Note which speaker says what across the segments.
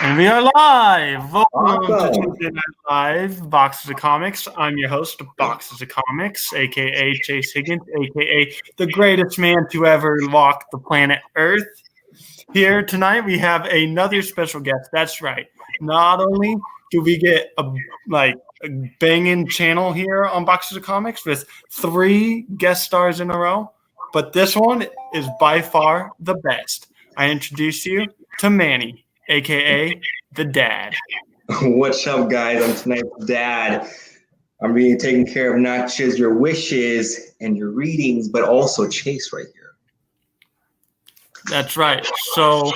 Speaker 1: And we are live. Welcome to
Speaker 2: Awesome.
Speaker 1: Tuesday Night Live, Boxes of Comics. I'm your host of Boxes of Comics, aka Chase Higgins, aka the greatest man to ever walk the planet Earth. Here tonight we have another special guest. That's right. Not only do we get a banging channel here on Boxes of Comics with 3 guest stars in a row, but this one is by far the best. I introduce you to Manny, aka the Dad.
Speaker 2: What's up, guys? I'm tonight's dad. I'm being taking care of not just your wishes and your readings, but also Chase right here.
Speaker 1: That's right. So,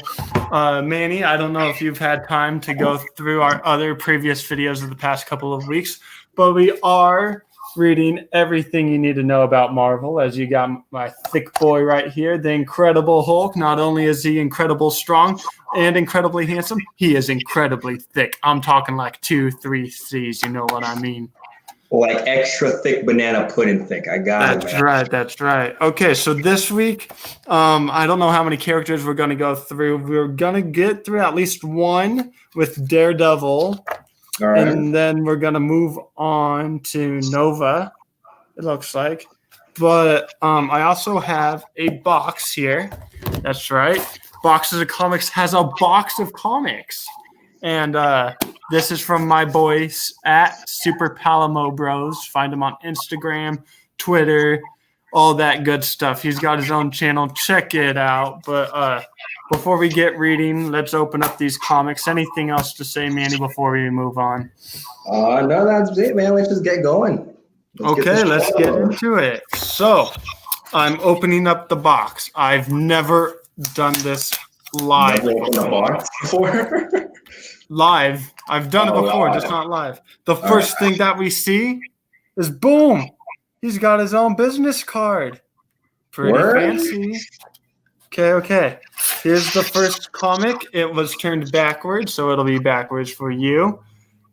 Speaker 1: Manny, I don't know if you've had time to go through our other previous videos of the past couple of weeks, but we are reading everything you need to know about Marvel. As you got my thick boy right here, the Incredible Hulk. Not only is he incredible strong and incredibly handsome, he is incredibly thick. I'm talking like 2, 3 C's. You know what I mean?
Speaker 2: Like extra thick banana pudding thick. I got it, man.
Speaker 1: Right. That's right. Okay, so this week, I don't know how many characters we're going to go through. We're going to get through at least one with Daredevil,
Speaker 2: All right.
Speaker 1: and then we're going to move on to Nova, it looks like. But I also have a box here. That's right. Boxes of Comics has a box of comics. And this is from my boys at Super Palomo Bros. Find him on Instagram, Twitter, all that good stuff. He's got his own channel. Check it out. But before we get reading, let's open up these comics. Anything else to say, Manny, before we move on?
Speaker 2: No, that's it, man. Let's just get going.
Speaker 1: Let's get into it. So I'm opening up the box. I've never done this live.
Speaker 2: Never opened a box before.
Speaker 1: Live. I've done it before, just not live. The first thing that we see is boom. He's got his own business card. Pretty fancy. Okay. Here's the first comic. It was turned backwards, so it'll be backwards for you.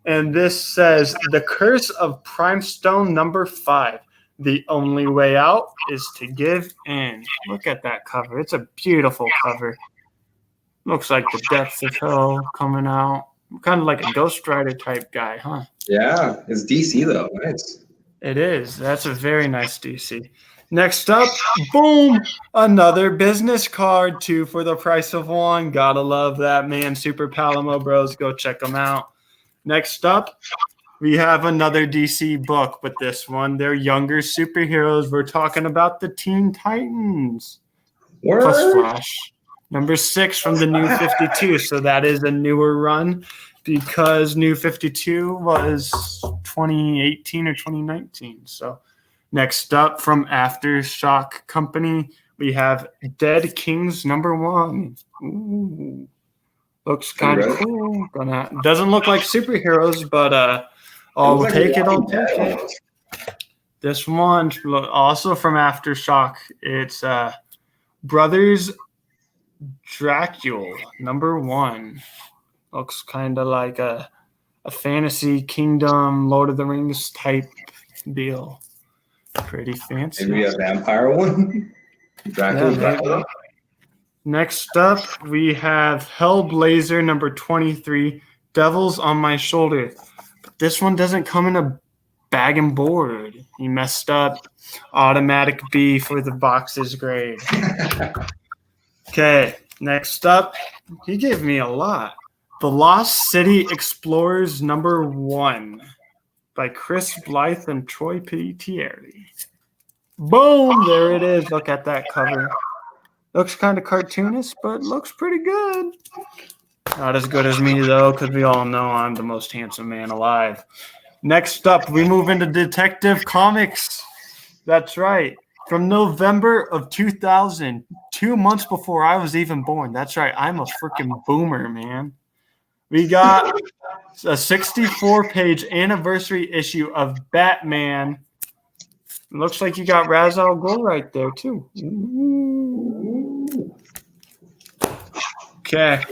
Speaker 1: And this says, The Curse of Primestone number 5. The only way out is to give in. Look at that cover. It's a beautiful cover. Looks like the depths of hell coming out. Kind of like a Ghost Rider type guy, huh?
Speaker 2: Yeah, it's DC though. Nice.
Speaker 1: It is. That's a very nice DC. Next up, boom, another business card, 2 for the price of 1. Gotta love that, man. Super Palomo Bros. Go check them out. Next up, we have another DC book with this one. They're younger superheroes. We're talking about the Teen Titans. Plus Flash. Number 6 from the New 52. So that is a newer run because New 52 was 2018 or 2019. So next up from Aftershock Company, we have Dead Kings number 1. Ooh. Looks kind of cool. Doesn't look like superheroes, but I'll take it. This one also from Aftershock. It's Brothers Dracula number 1. Looks kind of like a fantasy kingdom, Lord of the Rings type deal. Pretty fancy.
Speaker 2: Maybe a vampire one. Dracula.
Speaker 1: Next up, we have Hellblazer number 23, Devils on My Shoulder. But this one doesn't come in a bag and board. He messed up. Automatic B for the box's grade. Okay, next up, he gave me a lot. The Lost City Explorers number 1 by Chris Blythe and Troy Thierry. Boom, there it is. Look at that cover. Looks kind of cartoonish, but looks pretty good. Not as good as me, though, because we all know I'm the most handsome man alive. Next up, we move into Detective Comics. That's right. From November of 2000, 2 months before I was even born. That's right. I'm a freaking boomer, man. We got a 64-page anniversary issue of Batman. Looks like you got Ra's al Ghul right there, too. Okay.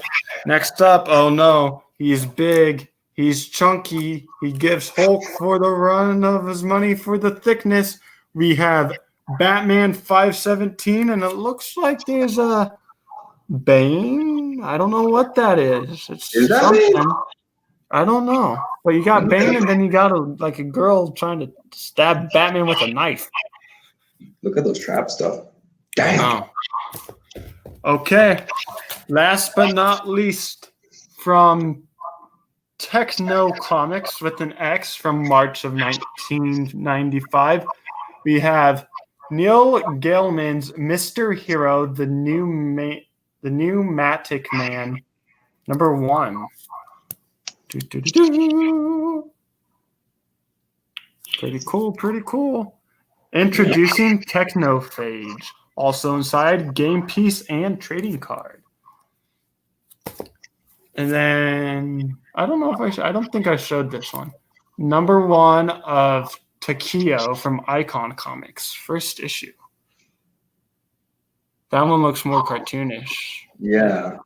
Speaker 1: Next up, oh no, he's big. He's chunky. He gives Hulk for the run of his money for the thickness. We have Batman 517, and it looks like there's a Bane? I don't know what that is. It's
Speaker 2: Is that
Speaker 1: something.
Speaker 2: Bane?
Speaker 1: I don't know. But you got Bane, and then you got a girl trying to stab Batman with a knife.
Speaker 2: Look at those trap stuff.
Speaker 1: I
Speaker 2: Damn.
Speaker 1: know. Okay. Last but not least, from Techno Comics with an X from March of 1995, we have Neil Gaiman's Mr. Hero, the Pneumatic Man, #1. Pretty cool, pretty cool. Introducing Technophage, also inside game piece and trading card. And then I don't know if I don't think I showed this one. #1 of Takeo from Icon Comics, first issue. That one looks more cartoonish.
Speaker 2: Yeah.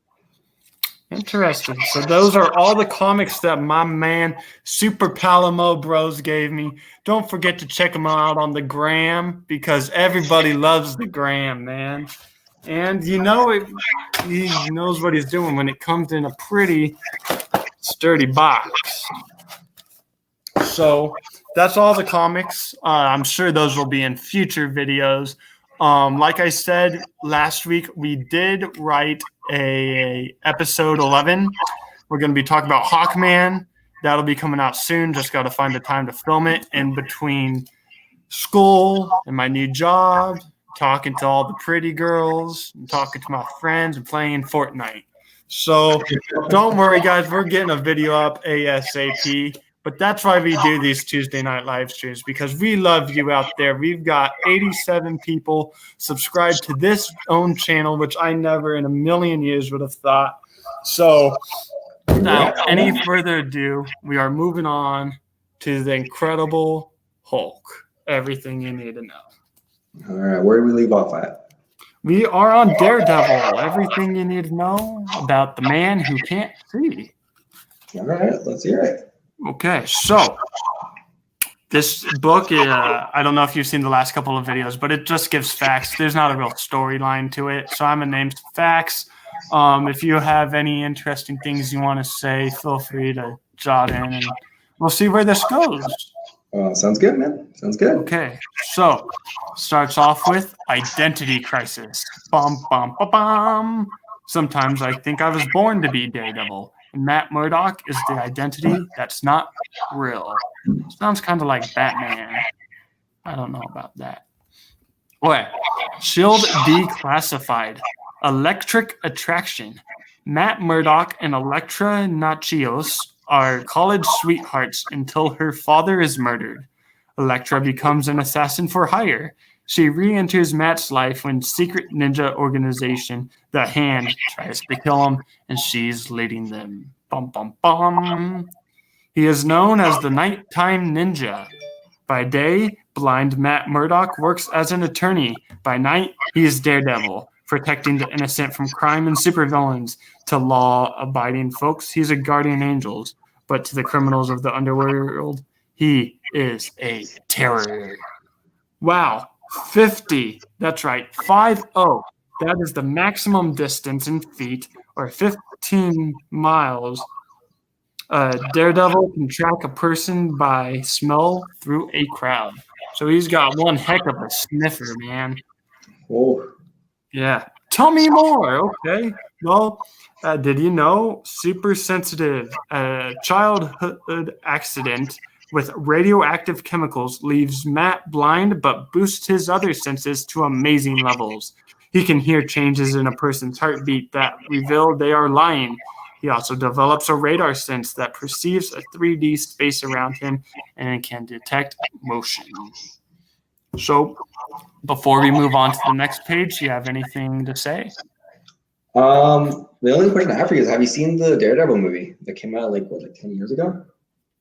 Speaker 1: Interesting. So those are all the comics that my man Super Palomo Bros gave me. Don't forget to check them out on the gram because everybody loves the gram, man. And you know he knows what he's doing when it comes in a pretty sturdy box. So that's all the comics. I'm sure those will be in future videos. Like I said last week, we did write a episode 11. We're going to be talking about Hawkman. That'll be coming out soon. Just got to find the time to film it in between school and my new job, talking to all the pretty girls, and talking to my friends, and playing Fortnite. So don't worry, guys. We're getting a video up ASAP. But that's why we do these Tuesday night live streams, because we love you out there. We've got 87 people subscribed to this own channel, which I never in a million years would have thought. So without any further ado, we are moving on to the Incredible Hulk. Everything you need to know.
Speaker 2: All right, where do we leave off at?
Speaker 1: We are on Daredevil. Everything you need to know about the man who can't see.
Speaker 2: All right, let's hear it.
Speaker 1: Okay, so this book, I don't know if you've seen the last couple of videos, but it just gives facts. There's not a real storyline to it, so I'm going to name some facts. If you have any interesting things you want to say, feel free to jot in, and we'll see where this goes.
Speaker 2: Sounds good, man. Sounds good.
Speaker 1: Okay, so starts off with identity crisis. Bum, bum, ba, bum. Sometimes I think I was born to be Daredevil. Matt Murdock is the identity that's not real. Sounds kind of like Batman. I don't know about that. Okay. Shield declassified. Electric attraction. Matt Murdock and Elektra Nachios are college sweethearts until her father is murdered. Elektra becomes an assassin for hire. She re-enters Matt's life when secret ninja organization, The Hand, tries to kill him, and she's leading them. Bum, bum, bum. He is known as the Nighttime Ninja. By day, blind Matt Murdock works as an attorney. By night, he is Daredevil, protecting the innocent from crime and supervillains. To law-abiding folks, he's a guardian angel. But to the criminals of the underworld, he is a terror. Wow. 50. That's right. 50. That is the maximum distance in feet, or 15 miles. Daredevil can track a person by smell through a crowd. So he's got one heck of a sniffer, man.
Speaker 2: Oh.
Speaker 1: Yeah. Tell me more. Okay. Well, did you know super sensitive childhood accident with radioactive chemicals leaves Matt blind but boosts his other senses to amazing levels. He can hear changes in a person's heartbeat that reveal they are lying. He also develops a radar sense that perceives a 3D space around him and can detect motion. So, before we move on to the next page, do you have anything to say?
Speaker 2: The only question I have for you is, have you seen the Daredevil movie that came out like 10 years ago?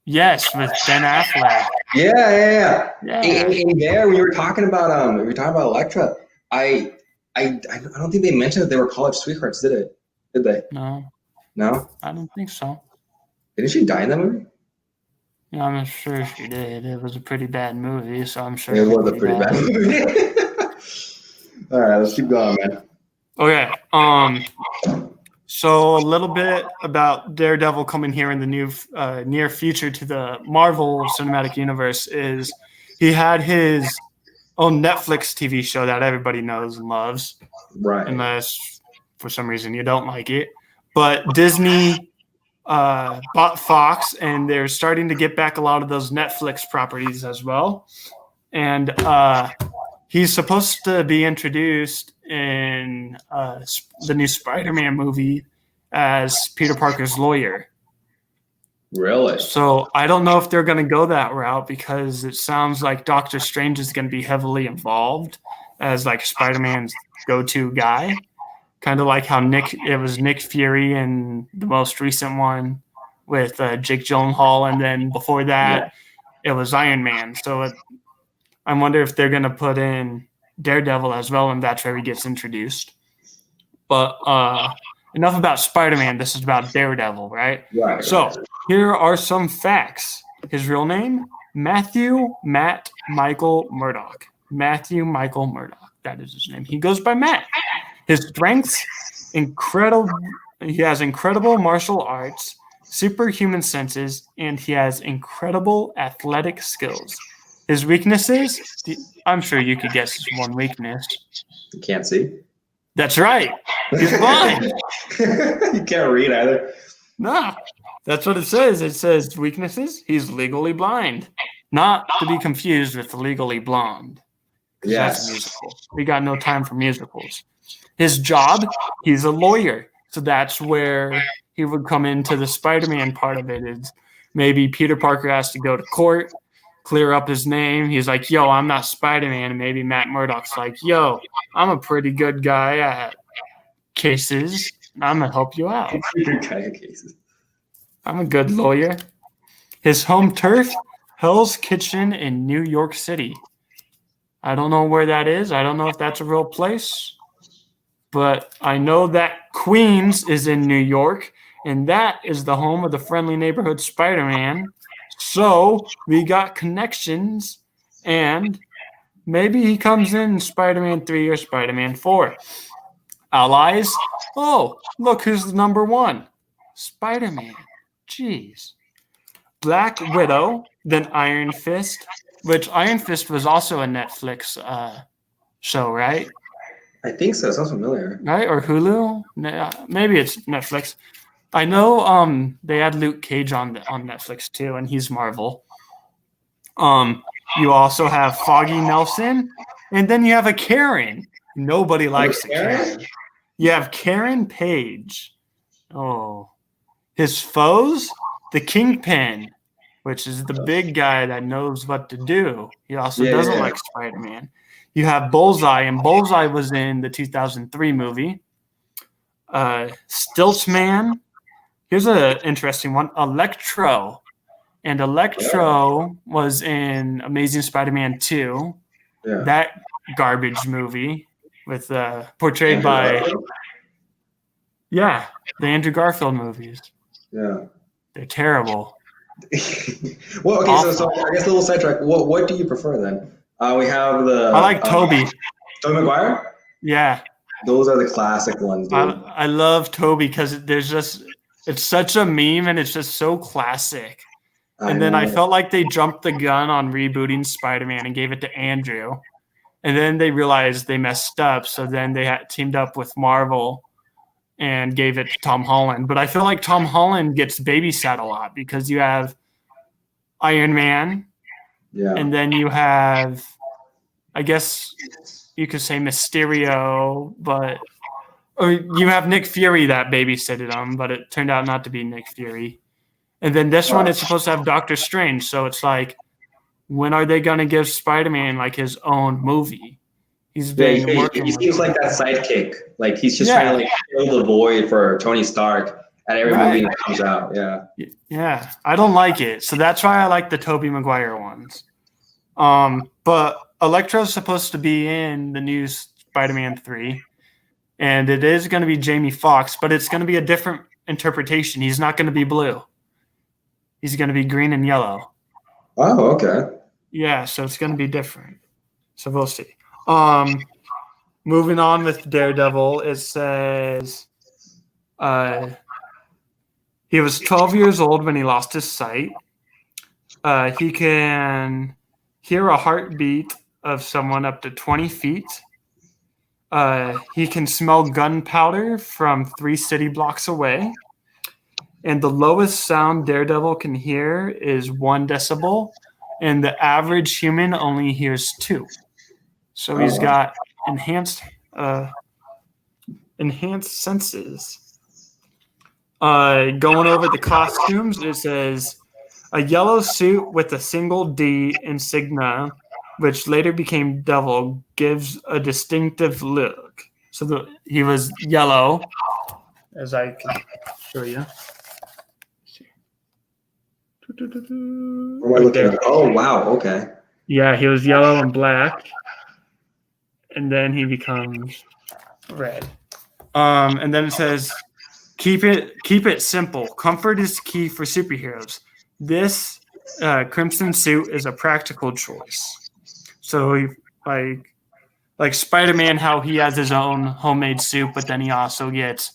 Speaker 1: Yes, with Ben Affleck.
Speaker 2: Yeah. In there, we were talking about Elektra. I don't think they mentioned that they were college sweethearts, did it? Did they? No,
Speaker 1: I don't think so.
Speaker 2: Didn't she die in that movie?
Speaker 1: Yeah, I'm sure she did. It was a pretty bad movie, so I'm sure
Speaker 2: it was a pretty bad movie. All right, let's keep going, man.
Speaker 1: Okay, So a little bit about Daredevil coming here in the new near future to the Marvel Cinematic Universe is he had his own Netflix TV show that everybody knows and loves,
Speaker 2: Right.
Speaker 1: unless for some reason you don't like it. But Disney bought Fox, and they're starting to get back a lot of those Netflix properties as well. And he's supposed to be introduced in the new Spider-Man movie as Peter Parker's lawyer.
Speaker 2: Really?
Speaker 1: So I don't know if they're going to go that route because it sounds like Doctor Strange is going to be heavily involved as like Spider-Man's go-to guy. Kind of like how it was Nick Fury in the most recent one with Jake Gyllenhaal, and then before that it was Iron Man. So I wonder if they're going to put in Daredevil as well, and that's where he gets introduced. But enough about Spider-Man. This is about Daredevil, right?
Speaker 2: Right.
Speaker 1: So here are some facts. His real name, Matthew Matt Michael Murdock. Matthew Michael Murdock. That is his name. He goes by Matt. His strengths, incredible. He has incredible martial arts, superhuman senses, and he has incredible athletic skills. His weaknesses, I'm sure you could guess his one weakness.
Speaker 2: You can't see?
Speaker 1: That's right. He's blind.
Speaker 2: You can't read either.
Speaker 1: No, that's what it says. It says weaknesses, he's legally blind. Not to be confused with Legally Blonde.
Speaker 2: Yes.
Speaker 1: That's a musical. We got no time for musicals. His job, he's a lawyer. So that's where he would come into the Spider-Man part of it. Is maybe Peter Parker has to go to court, clear up his name. He's like, yo, I'm not Spider-Man. And maybe Matt Murdock's like, yo, I'm a pretty good guy at cases. I'm going to help you out. I'm a good lawyer. His home turf, Hell's Kitchen in New York City. I don't know where that is. I don't know if that's a real place. But I know that Queens is in New York, and that is the home of the friendly neighborhood Spider-Man. So we got connections, and maybe he comes in Spider-Man 3 or Spider-Man 4. Allies? Oh, look who's the number one. Spider-Man. Jeez. Black Widow, then Iron Fist, which Iron Fist was also a Netflix show, right?
Speaker 2: I think so. It sounds familiar.
Speaker 1: Right? Or Hulu? Maybe it's Netflix. I know they had Luke Cage on Netflix too, and he's Marvel. You also have Foggy Nelson, and then you have a Karen. Nobody likes a Karen. You have Karen Page. Oh. His foes, the Kingpin, which is the big guy that knows what to do. He also doesn't like Spider-Man. You have Bullseye, and Bullseye was in the 2003 movie. Stiltsman. Here's an interesting one. Electro. And Electro was in Amazing Spider-Man 2. Yeah. That garbage movie with portrayed by the Andrew Garfield movies.
Speaker 2: Yeah.
Speaker 1: They're terrible.
Speaker 2: Well, okay, so I guess a little sidetrack. What do you prefer then? We have
Speaker 1: I like Tobey.
Speaker 2: Tobey Maguire?
Speaker 1: Yeah.
Speaker 2: Those are the classic ones, dude.
Speaker 1: I love Tobey because it's such a meme and it's just so classic. And then I felt like they jumped the gun on rebooting Spider-Man and gave it to Andrew. And then they realized they messed up. So then they teamed up with Marvel and gave it to Tom Holland. But I feel like Tom Holland gets babysat a lot because you have Iron Man. Yeah. And then you have, I guess you could say Mysterio, or you have Nick Fury that babysitted him, but it turned out not to be Nick Fury. And then this one is supposed to have Doctor Strange. So it's like, when are they going to give Spider-Man like his own movie? He's been working.
Speaker 2: He seems like that sidekick. Like he's just trying to like fill the void for Tony Stark at every movie that comes out. Yeah.
Speaker 1: Yeah. I don't like it. So that's why I like the Tobey Maguire ones. But Electro's supposed to be in the new Spider-Man 3. And it is going to be Jamie Foxx, but it's going to be a different interpretation. He's not going to be blue. He's going to be green and yellow.
Speaker 2: Oh, okay.
Speaker 1: Yeah, so it's going to be different. So we'll see. Moving on with Daredevil, it says he was 12 years old when he lost his sight. He can hear a heartbeat of someone up to 20 feet. He can smell gunpowder from 3 city blocks away. And the lowest sound Daredevil can hear is 1 decibel. And the average human only hears 2. So he's got enhanced senses. Going over the costumes, it says a yellow suit with a single D insignia, which later became Devil, gives a distinctive look. So he was yellow, as I can show you.
Speaker 2: What am I looking at? Oh, wow. Okay.
Speaker 1: Yeah, he was yellow and black, and then he becomes red. And then it says, keep it simple. Comfort is key for superheroes. This crimson suit is a practical choice. So, like Spider-Man, how he has his own homemade suit, but then he also gets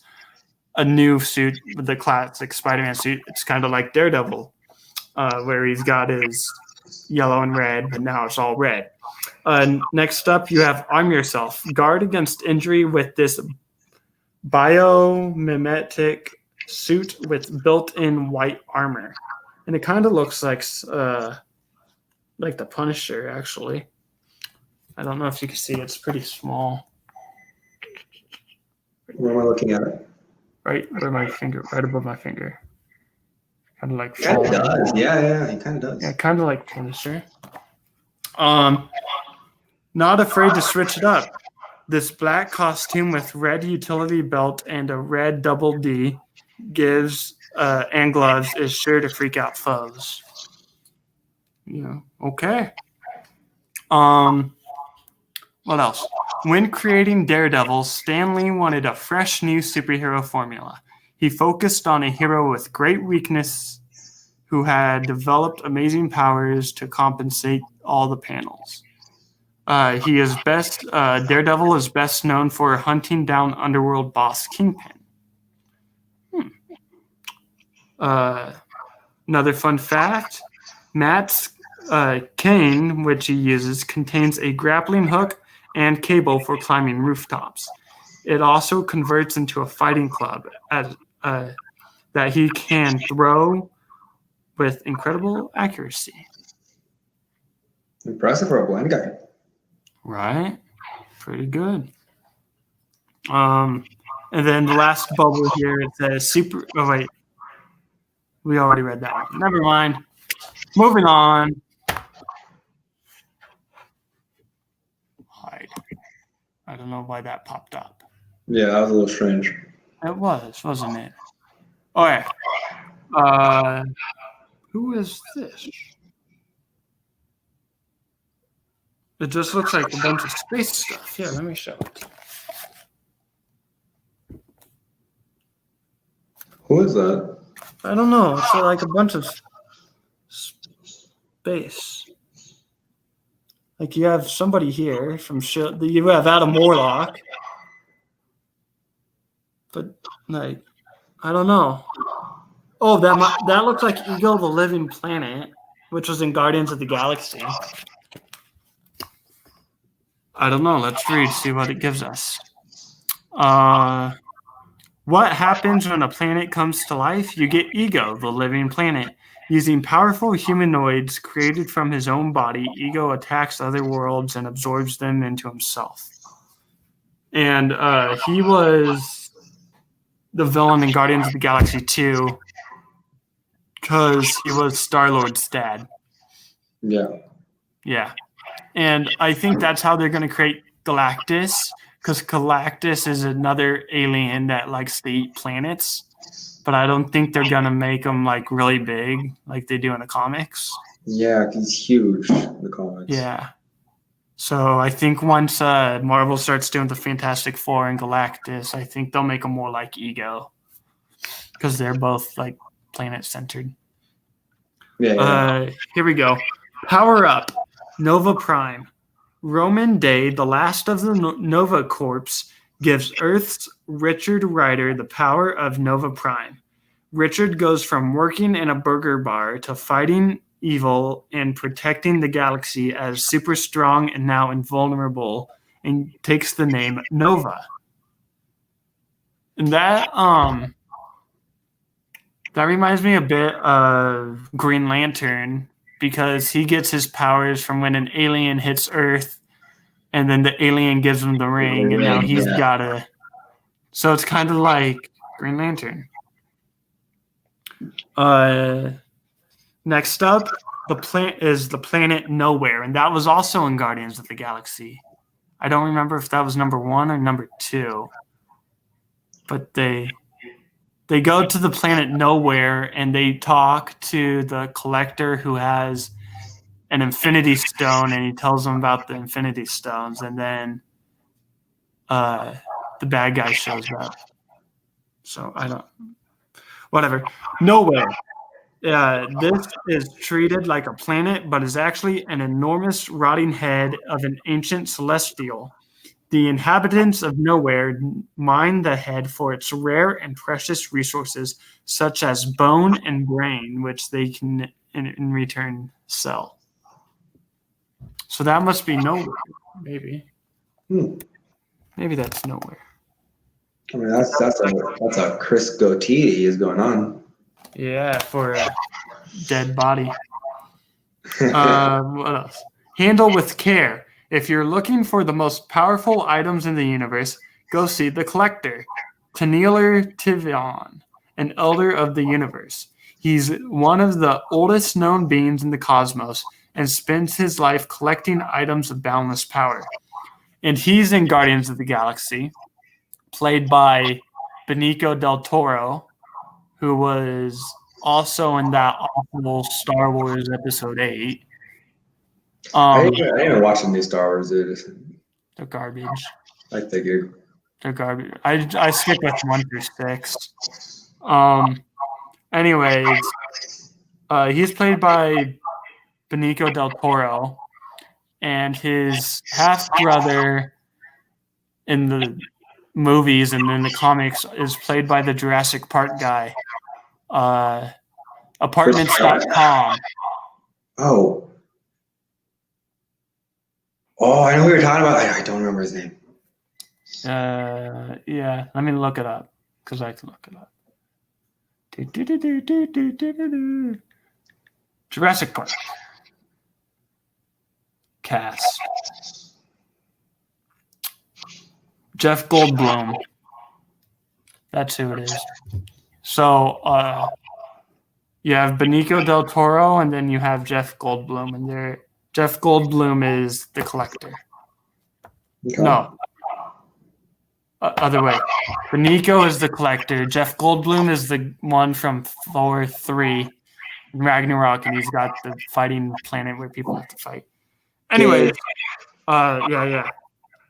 Speaker 1: a new suit with the classic Spider-Man suit. It's kind of like Daredevil, where he's got his yellow and red, but now it's all red. Next up, you have Arm Yourself. Guard against injury with this biomimetic suit with built-in white armor. And it kind of looks like the Punisher, actually. I don't know if you can see. It's pretty small.
Speaker 2: Where am I looking at it?
Speaker 1: Right above my finger. Kind of like.
Speaker 2: Kind of does. Yeah, it kind of does.
Speaker 1: Yeah, kind of like Punisher. Not afraid to switch it up. This black costume with red utility belt and a red double D gives and gloves is sure to freak out foes. Yeah. Okay. What else? When creating Daredevil, Stan Lee wanted a fresh new superhero formula. He focused on a hero with great weakness who had developed amazing powers to compensate all the panels. Daredevil is best known for hunting down underworld boss Kingpin. Another fun fact, Matt's cane, which he uses, contains a grappling hook and cable for climbing rooftops. It also converts into a fighting club that he can throw with incredible accuracy.
Speaker 2: Impressive for a blind guy.
Speaker 1: Right? Pretty good. And then the last bubble here, it says super. Oh, wait. We already read that one. Never mind. Moving on. Hide. I don't know why that popped up.
Speaker 2: Yeah, that was a little strange.
Speaker 1: It was, wasn't it? Oh, yeah. Who is this? It just looks like a bunch of space stuff. Yeah, let me show it.
Speaker 2: Who is that?
Speaker 1: I don't know. It's like a bunch of space. Like you have somebody here from you have Adam Warlock, but like I don't know. Oh, that looks like Ego the Living Planet, which was in Guardians of the Galaxy. I don't know. Let's read, see what it gives us. What happens when a planet comes to life? You get Ego, the living planet. Using powerful humanoids created from his own body, Ego attacks other worlds and absorbs them into himself. And he was the villain in Guardians of the Galaxy 2 because he was Star-Lord's dad. Yeah. And I think that's how they're going to create Galactus, because Galactus is another alien that likes to eat planets. But I don't think they're going to make him like really big like they do in the comics.
Speaker 2: Yeah, he's huge in the comics.
Speaker 1: Yeah. So I think once Marvel starts doing the Fantastic Four and Galactus, I think they'll make him more like Ego, because they're both like planet-centered.
Speaker 2: Yeah.
Speaker 1: Here we go. Power up. Nova Prime. Roman Day, the last of the Nova Corps, gives Earth's Richard Rider the power of Nova Prime. Richard goes from working in a burger bar to fighting evil and protecting the galaxy as super strong and now invulnerable, and takes the name Nova. And that reminds me a bit of Green Lantern, because he gets his powers from when an alien hits Earth, and then the alien gives him the ring, and now he's got to. So it's kind of like Green Lantern. Next up, the planet Nowhere, and that was also in Guardians of the Galaxy. I don't remember if that was number 1 or number 2, but they go to the planet Nowhere and they talk to the Collector, who has an Infinity Stone, and he tells them about the Infinity Stones, and then the bad guy shows up. So whatever. Nowhere. This is treated like a planet, but is actually an enormous rotting head of an ancient celestial. The inhabitants of Nowhere mine the head for its rare and precious resources, such as bone and brain, which they can in return sell. So that must be Nowhere, maybe. Maybe that's Nowhere.
Speaker 2: I mean, that's a Chris goatee is going on.
Speaker 1: Yeah, for a dead body. What else? Handle with care. If you're looking for the most powerful items in the universe, go see the Collector, Taneeler Tivon, an elder of the universe. He's one of the oldest known beings in the cosmos and spends his life collecting items of boundless power. And he's in Guardians of the Galaxy, played by Benicio del Toro, who was also in that awful Star Wars Episode 8.
Speaker 2: I didn't watch the new Star Wars, dude.
Speaker 1: They're garbage.
Speaker 2: I figured.
Speaker 1: They're garbage. I stick with 1 through 6. Anyways, he's played by Benicio del Toro, and his half-brother in the movies and in the comics is played by the Jurassic Park guy. Apartments.com.
Speaker 2: Oh, I know who you're talking about. I don't remember his name.
Speaker 1: Yeah, let me look it up, because I can look it up. Jurassic Park. Cast. Jeff Goldblum. That's who it is. So, you have Benicio del Toro, and then you have Jeff Goldblum, and Jeff Goldblum is the Collector. Okay. No. Other way. Benicio is the Collector. Jeff Goldblum is the one from Thor 3, Ragnarok, and he's got the fighting planet where people have to fight. Anyway, yeah.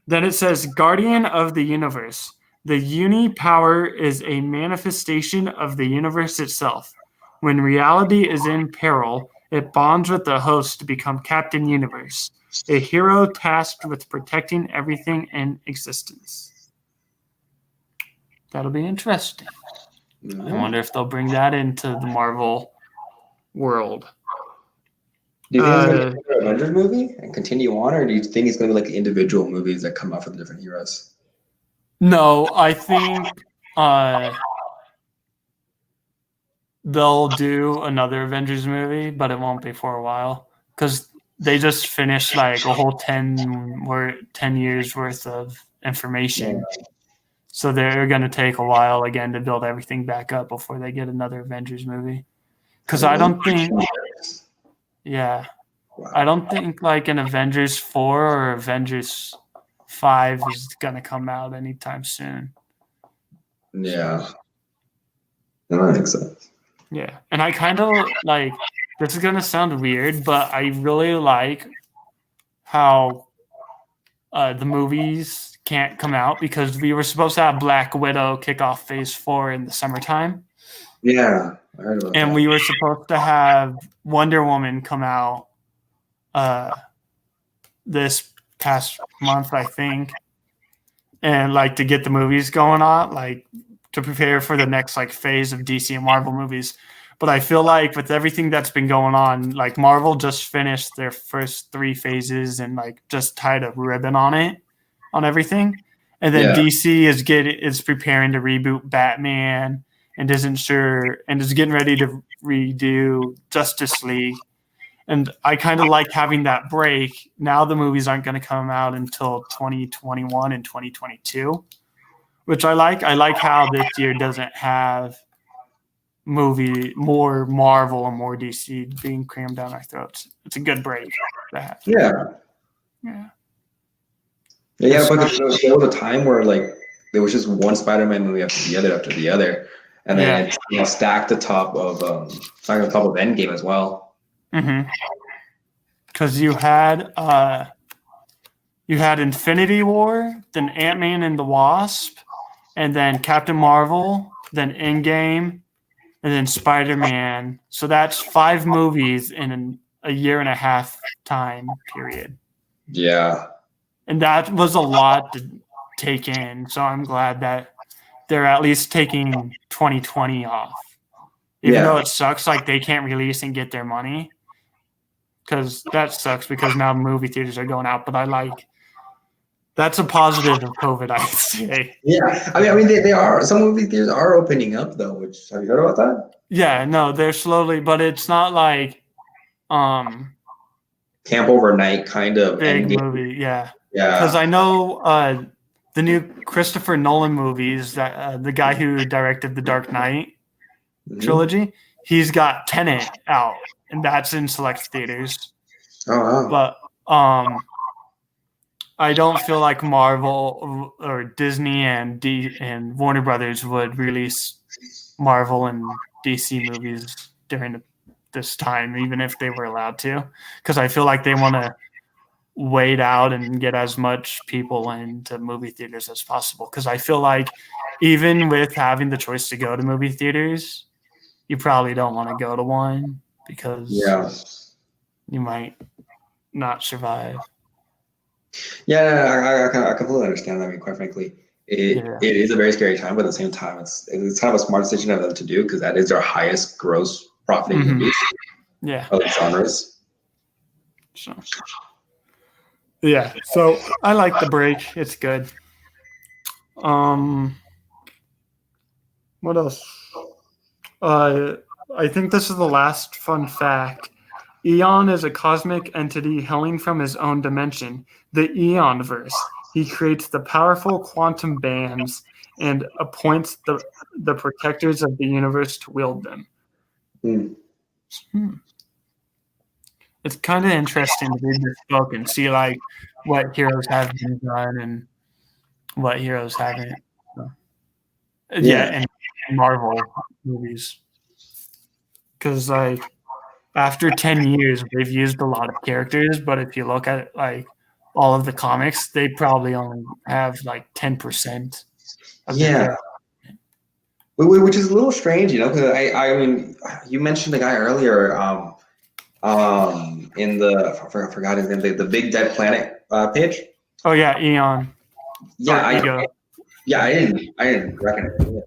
Speaker 1: Then it says, Guardian of the Universe. The uni power is a manifestation of the universe itself. When reality is in peril, it bonds with the host to become Captain Universe, a hero tasked with protecting everything in existence. That'll be interesting. I wonder if they'll bring that into the Marvel world.
Speaker 2: Do you think it's going to be an Avengers movie and continue on, or do you think it's going to be like individual movies that come out for the different heroes?
Speaker 1: No, I think they'll do another Avengers movie, but it won't be for a while, because they just finished like a whole 10 years worth of information. Yeah. So they're going to take a while again to build everything back up before they get another Avengers movie. Because I don't think, I don't think like an Avengers 4 or Avengers 5 is going to come out anytime soon.
Speaker 2: Yeah. That makes sense.
Speaker 1: Yeah. And I kind of like, this is going to sound weird, but I really like how the movies can't come out, because we were supposed to have Black Widow kick off Phase 4 in the summertime.
Speaker 2: Yeah, I heard about that.
Speaker 1: We were supposed to have Wonder Woman come out this past month, I think, and like to get the movies going on, like to prepare for the next like phase of DC and Marvel movies. But I feel like with everything that's been going on, like Marvel just finished their first 3 phases and like just tied a ribbon on it, on everything. And then DC is preparing to reboot Batman and is getting ready to redo Justice League. And I kind of like having that break. Now the movies aren't going to come out until 2021 and 2022, which I like. I like how this year doesn't have more Marvel and more DC being crammed down our throats. It's a good break to have.
Speaker 2: Yeah. But there was a time where like there was just one Spider-Man movie after the other, and then it's stacked on top of Endgame as well.
Speaker 1: Mm-hmm. Because you had Infinity War, then Ant-Man and the Wasp, and then Captain Marvel, then Endgame, and then Spider-Man. So that's 5 movies in a year and a half time period.
Speaker 2: Yeah.
Speaker 1: And that was a lot to take in. So I'm glad that they're at least taking 2020 off. Even though it sucks, like they can't release and get their money. Because that sucks because now movie theaters are going out. But that's a positive of COVID, I'd say.
Speaker 2: Yeah, I mean, they are. Some movie theaters are opening up, though. Which have you heard about that?
Speaker 1: Yeah, no, they're slowly, but it's not like
Speaker 2: camp overnight kind of
Speaker 1: big movie. Yeah.
Speaker 2: Yeah.
Speaker 1: Because I know the new Christopher Nolan movies, that the guy who directed the Dark Knight trilogy, he's got Tenet out, and that's in select theaters.
Speaker 2: Oh, wow.
Speaker 1: But I don't feel like Marvel or Disney and Warner Brothers would release Marvel and DC movies during this time, even if they were allowed to, because I feel like they want to wait out and get as much people into movie theaters as possible. Because I feel like even with having the choice to go to movie theaters, you probably don't want to go to one because you might not survive.
Speaker 2: Yeah, I completely understand that. I mean, quite frankly, it is a very scary time, but at the same time, it's kind of a smart decision of them to do because that is their highest gross profiting movies. Of genres.
Speaker 1: So I like the break. It's good. What else? I think this is the last fun fact. Eon is a cosmic entity hailing from his own dimension, the Eonverse. He creates the powerful quantum bands and appoints the protectors of the universe to wield them. It's kind of interesting to read this book and see like what heroes have been done and what heroes haven't. And Marvel movies. Because like after 10 years, they've used a lot of characters, but if you look at like all of the comics, they probably only have like 10% of the characters.
Speaker 2: Which is a little strange, you know, because I mean, you mentioned the guy earlier in the I forgot his name, the Big Dead Planet page.
Speaker 1: Oh yeah, Eon.
Speaker 2: I didn't recognize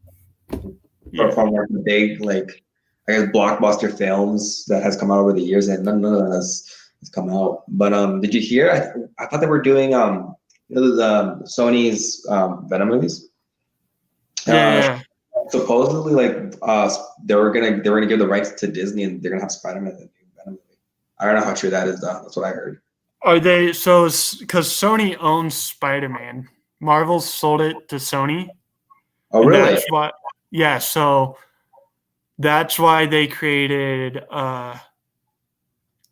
Speaker 2: it. From like the big like I guess blockbuster films that has come out over the years, and none of that has come out. But did you hear? I thought they were doing the Sony's Venom movies. Supposedly, like they were gonna give the rights to Disney, and they're gonna have Spider-Man in the new Venom movie. I don't know how true that is, though. That's what I heard.
Speaker 1: Are they because Sony owns Spider-Man? Marvel sold it to Sony.
Speaker 2: Oh, really?
Speaker 1: That's why. Yeah. So that's why they created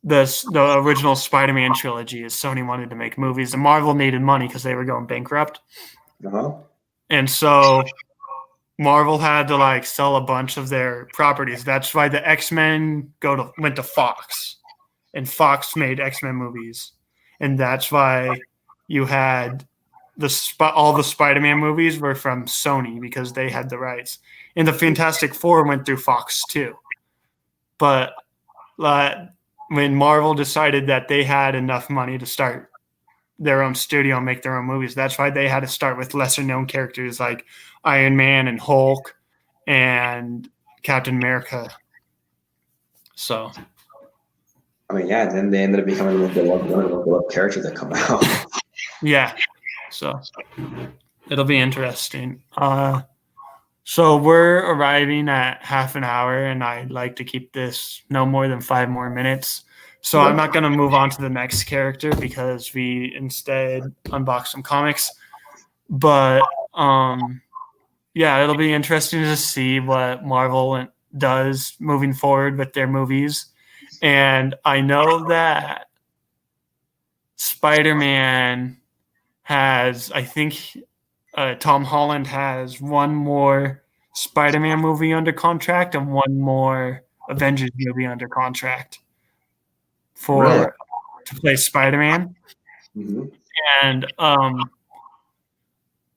Speaker 1: the original Spider-Man trilogy. Is Sony wanted to make movies, and Marvel needed money because they were going bankrupt. And so Marvel had to like sell a bunch of their properties. That's why the X-Men went to Fox, and Fox made X-Men movies, and that's why you had all the Spider-Man movies were from Sony because they had the rights, and the Fantastic Four went through Fox too. But when Marvel decided that they had enough money to start their own studio and make their own movies. That's why they had to start with lesser known characters like Iron Man and Hulk and Captain America. So,
Speaker 2: I mean, yeah, then they ended up becoming one of the beloved characters that come out.
Speaker 1: yeah. So it'll be interesting. So we're arriving at half an hour, and I'd like to keep this no more than 5 more minutes. So I'm not going to move on to the next character because we instead unbox some comics. But yeah, it'll be interesting to see what Marvel does moving forward with their movies. And I know that Spider-Man has, I think Tom Holland has one more Spider-Man movie under contract and one more Avengers movie under contract to play Spider-Man.
Speaker 2: Mm-hmm.
Speaker 1: And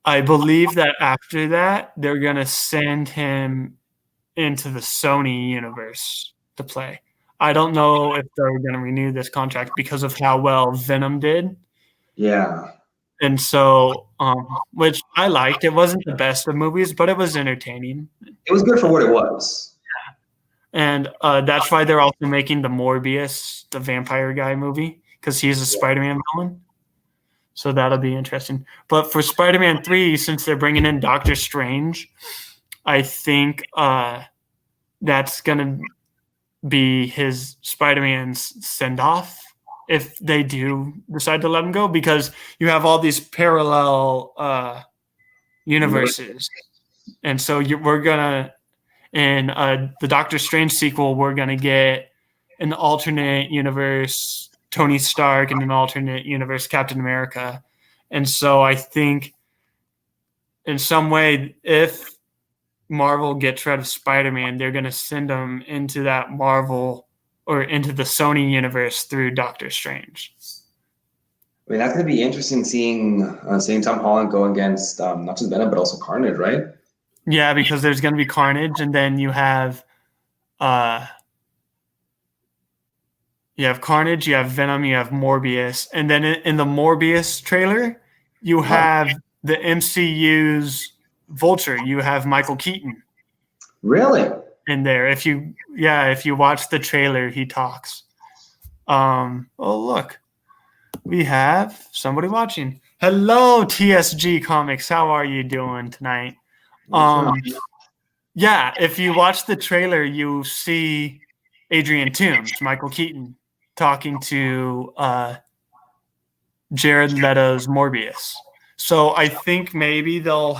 Speaker 1: I believe that after that, they're going to send him into the Sony universe to play. I don't know if they're going to renew this contract because of how well Venom did.
Speaker 2: Yeah.
Speaker 1: And so, which I liked. It wasn't the best of movies, but it was entertaining.
Speaker 2: It was good for what it was.
Speaker 1: And that's why they're also making the Morbius, the vampire guy movie, because he's a Spider-Man villain. So that'll be interesting. But for Spider-Man 3, since they're bringing in Doctor Strange, I think that's going to be his Spider-Man's send-off if they do decide to let him go, because you have all these parallel universes. And so we're going to, in the Doctor Strange sequel, we're going to get an alternate universe Tony Stark and an alternate universe Captain America. And so I think in some way, if Marvel gets rid of Spider-Man, they're going to send him into that Marvel or into the Sony universe through Doctor Strange.
Speaker 2: I mean, that's going to be interesting seeing Tom Holland go against not just Venom, but also Carnage, right?
Speaker 1: Yeah, because there's going to be Carnage, and then you have Carnage, you have Venom, you have Morbius, and then in the Morbius trailer, you have the MCU's Vulture. You have Michael Keaton.
Speaker 2: Really?
Speaker 1: In there, if you watch the trailer, he talks. Oh look, we have somebody watching. Hello, TSG Comics. How are you doing tonight? Yeah, if you watch the trailer, you see Adrian Toomes, Michael Keaton, talking to Jared Leto's Morbius. So I think maybe they'll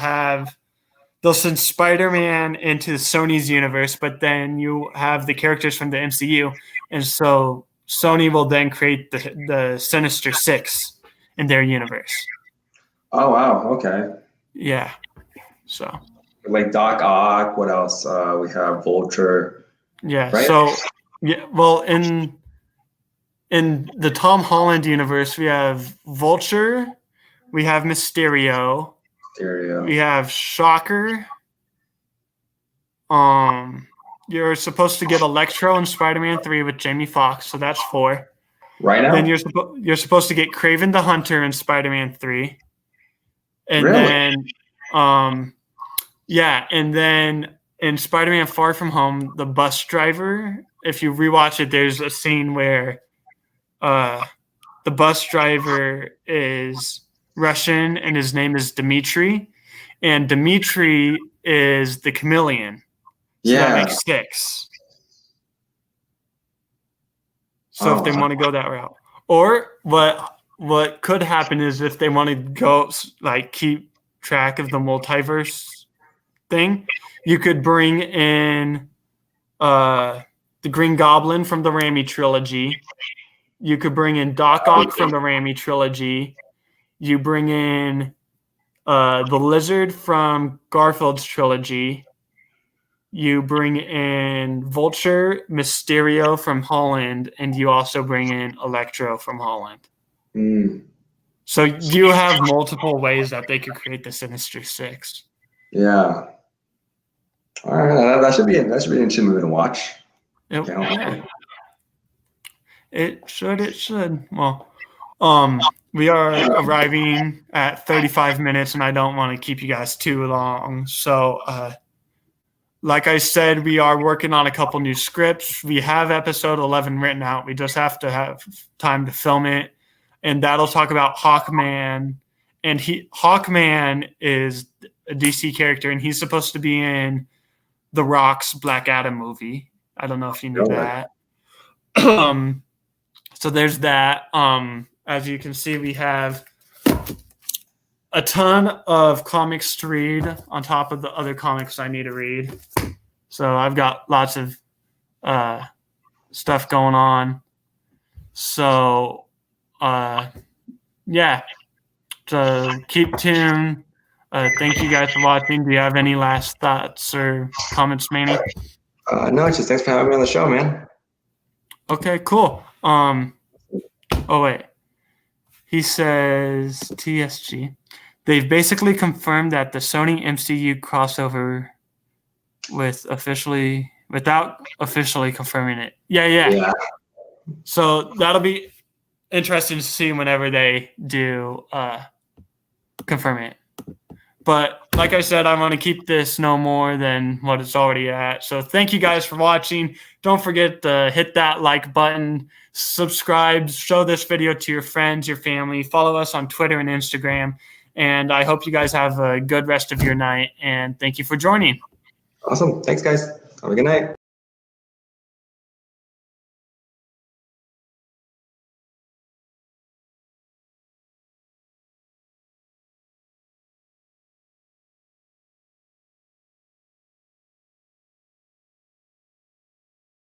Speaker 1: send Spider-Man into Sony's universe, but then you have the characters from the MCU, and so Sony will then create the Sinister Six in their universe.
Speaker 2: Oh wow! Okay.
Speaker 1: Yeah. So.
Speaker 2: Like Doc Ock. What else? We have Vulture.
Speaker 1: Yeah.
Speaker 2: Right?
Speaker 1: So yeah. Well, in the Tom Holland universe, we have Vulture, we have Mysterio. We have Shocker. You're supposed to get Electro in Spider-Man 3 with Jamie Foxx, so that's 4.
Speaker 2: Right now?
Speaker 1: Then you're supposed to get Kraven the Hunter in Spider-Man 3. And
Speaker 2: really?
Speaker 1: then and then in Spider-Man Far From Home, the bus driver, if you rewatch it, there's a scene where the bus driver is Russian and his name is Dmitri, and Dmitri is the chameleon. So that makes 6. So if they want to go that route, or what could happen is if they want to go keep track of the multiverse thing, you could bring in the Green Goblin from the Raimi trilogy. You could bring in Doc Ock from the Raimi trilogy. You bring in the Lizard from Garfield's trilogy. You bring in Vulture, Mysterio from Holland, and you also bring in Electro from Holland. So you have multiple ways that they could create the Sinister Six.
Speaker 2: Yeah. All right, that should be an interesting movie to watch.
Speaker 1: Yeah. It should. Well, We are arriving at 35 minutes, and I don't want to keep you guys too long. So, like I said, we are working on a couple new scripts. We have episode 11 written out. We just have to have time to film it, and that'll talk about Hawkman. And Hawkman is a DC character, and he's supposed to be in The Rock's Black Adam movie. I don't know if you knew that. So there's that. As you can see, we have a ton of comics to read on top of the other comics I need to read. So I've got lots of stuff going on. So, yeah. So keep tuned. Thank you guys for watching. Do you have any last thoughts or comments, Manny?
Speaker 2: No, just thanks for having me on the show, man.
Speaker 1: Okay, cool. Oh, wait. He says, TSG. They've basically confirmed that the Sony MCU crossover without officially confirming it. Yeah. So that'll be interesting to see whenever they do confirm it. But like I said, I want to keep this no more than what it's already at. So thank you guys for watching. Don't forget to hit that like button, subscribe, show this video to your friends, your family, follow us on Twitter and Instagram. And I hope you guys have a good rest of your night. And thank you for joining.
Speaker 2: Awesome. Thanks, guys. Have a good night.